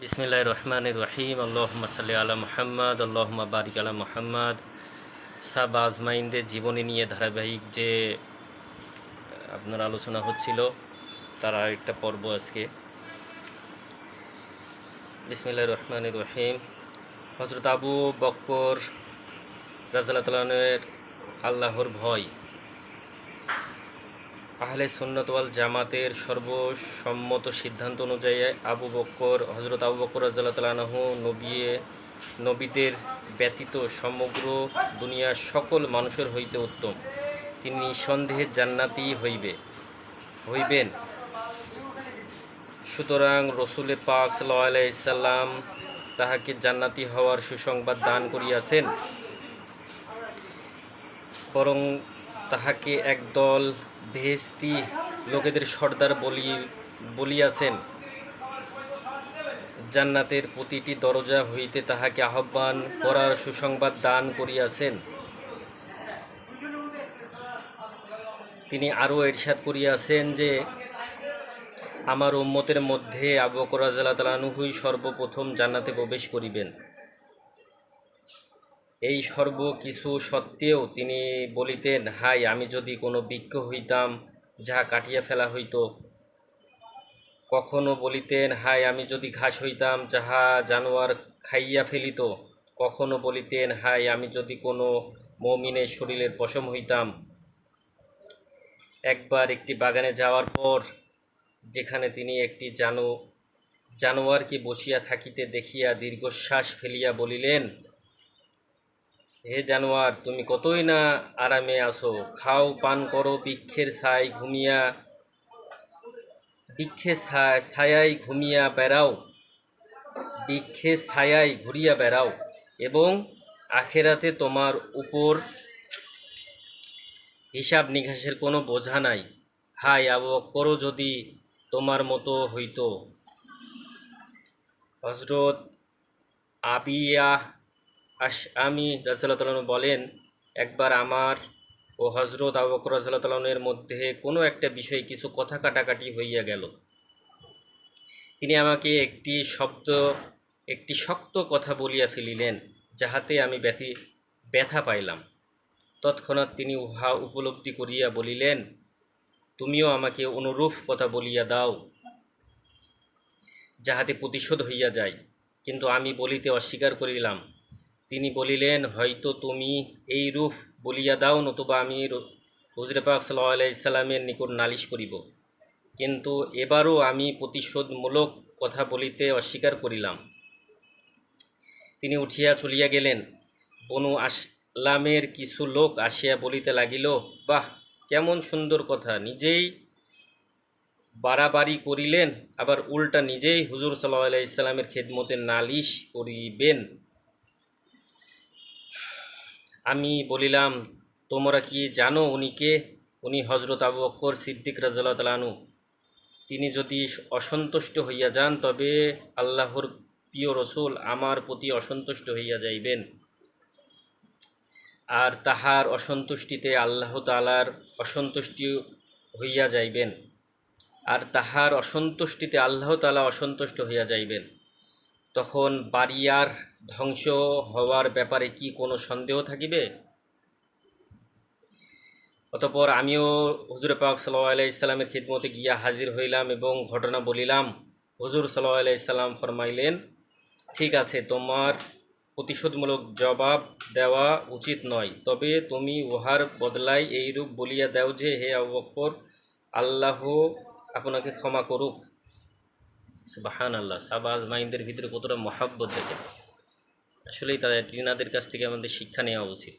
বিসমিল্লাহির রহমানির রহিম। আল্লাহুম্মা সাল্লি আলা মুহাম্মাদ, আল্লাহুম্মা বারিক আলা মুহাম্মাদ। সাহাবা আজমাইনদের জীবনী নিয়ে ধারাবাহিক যে আপনার আলোচনা হচ্ছিল তার আরেকটা পর্ব আজকে। বিসমিল্লাহির রহমানির রহিম। হযরত আবু বকর রাদিয়াল্লাহু তাআলা আনহুর আল্লাহর ভয়। আহলে সুন্নাত ওয়াল জামাতের সর্বসম্মত সিদ্ধান্ত অনুযায়ী হযরত আবু বকর রাদিয়াল্লাহু তাআলা আনহু নবীদের ব্যতীত সমগ্র দুনিয়ার সকল মানুষের হইতে উত্তম। তিনি নিঃসন্দেহে জান্নাতি হইবেন। সুতরাং রসুল পাক সাল্লাল্লাহু আলাইহি সাল্লাম তাহাকে জান্নাতি হওয়ার সুসংবাদ দান করিয়াছেন, বরং তাহাকে একদল বেহেশতি লোকেদের সর্দার বলিয়াছেন। জান্নাতের প্রতিটি দরজা হইতে তাহাকে আহ্বান করার সুসংবাদ দান করিয়াছেন। তিনি আরও ইরশাদ করিয়াছেন যে, আমার উম্মতের মধ্যে আবু বকর রাদিয়াল্লাহু তাআলা আনহুই সর্বপ্রথম জান্নাতে প্রবেশ করিবেন। এই সর্ব কিছু সত্ত্বেও তিনি বলিতেন, হায়, আমি যদি কোনো বৃক্ষ হইতাম যাহা কাটিয়া ফেলা হইত। কখনো বলিতেন, হায়, আমি যদি ঘাস হইতাম যাহা জানোয়ার খাইয়া ফেলিত। কখনো বলিতেন, হায়, আমি যদি কোনো মুমিনের শরীরের পশম হইতাম। একবার একটি বাগানে যাওয়ার পর যেখানে তিনি একটি জানোয়ারকে বসিয়া থাকিতে দেখিয়া দীর্ঘশ্বাস ফেলিয়া বলিলেন, হে জানোয়ার, তুমি কতই না আরামে আছো, খাও পান করো, বৃক্ষের ছায়ায় ঘুরিয়া বেড়াও এবং আখেরাতে তোমার উপর হিসাব নিকাশের কোনো বোঝা নাই। হায়, আবু বকরও যদি তোমার মতো হইত। হযরত আশআমী রাদিয়াল্লাহু তাআলা বলেন, একবার আমার ও হযরত আবু বকর রাদিয়াল্লাহু তাআলা এর মধ্যে কোনো একটা বিষয়ে কিছু কথা কাটাকাটি হইয়া গেল। তিনি আমাকে একটি শক্ত কথা বলিয়া ফেলিলেন, যাহাতে আমি ব্যথা পাইলাম। তৎক্ষণাৎ তিনি উহা উপলব্ধি করিয়া বলিলেন, তুমিও আমাকে অনুরূপ কথা বলিয়া দাও, যাহাতে প্রতিশোধ হইয়া যায়। কিন্তু আমি বলিতে অস্বীকার করিলাম। তিনি বলিলেন, হয়তো তুমি এই রূপ বলিয়া দাও, নতুবা আমি হুজুর পাক সাল্লাল্লাহু আলাইহি সাল্লামের নিকট নালিশ করিব। কিন্তু এবারও আমি প্রতিশোধমূলক কথা বলিতে অস্বীকার করিলাম। তিনি উঠিয়া চলিয়া গেলেন। বনু আসলামের কিছু লোক আসিয়া বলিতে লাগিল, বাহ, কেমন সুন্দর কথা! নিজেই বাড়াবাড়ি করিলেন, আবার উল্টা নিজেই হুজুর সাল্লাল্লাহু আলাইহি সাল্লামের খেদমতে নালিশ করিবেন। আমি বলিলাম, তোমরা কি জানো উনি কে? উনি হযরত আবু বকর সিদ্দিক রাদিয়াল্লাহু তাআলা আনহু। তিনি যদি অসন্তুষ্ট হইয়া যান, তবে আল্লাহর প্রিয় রসুল আমার প্রতি অসন্তুষ্ট হইয়া যাইবেন, আর তাহার অসন্তুষ্টিতে আল্লাহ তাআলার অসন্তুষ্টি হইয়া যাইবেন, অসন্তুষ্ট হইয়া যাইবেন। তখন বাড়িয়ার ধ্বংস হওয়ার ব্যাপারে কি কোনো সন্দেহ থাকিবে? অতঃপর আমিও হুজুর পাক সাল্লাল্লাহু আলাইহি সাল্লামের খিদমতে গিয়া হাজির হইলাম এবং ঘটনা বলিলাম। হুজুর সাল্লাল্লাহু আলাইহি সাল্লাম ফরমাইলেন, ঠিক আছে, তোমার প্রতিশোধমূলক জবাব দেওয়া উচিত নয়, তবে তুমি উহার বদলায় এইরূপ বলিয়া দাও যে, হে আবু বকর, আল্লাহ আপনাকে ক্ষমা করুক। সুবহানাল্লাহ। সাহাবা আজমাইনদের ভিতরে কতটা মহব্বত দেখেন। আসলেই তাদের কাছ থেকে আমাদের শিক্ষা নেওয়া উচিত।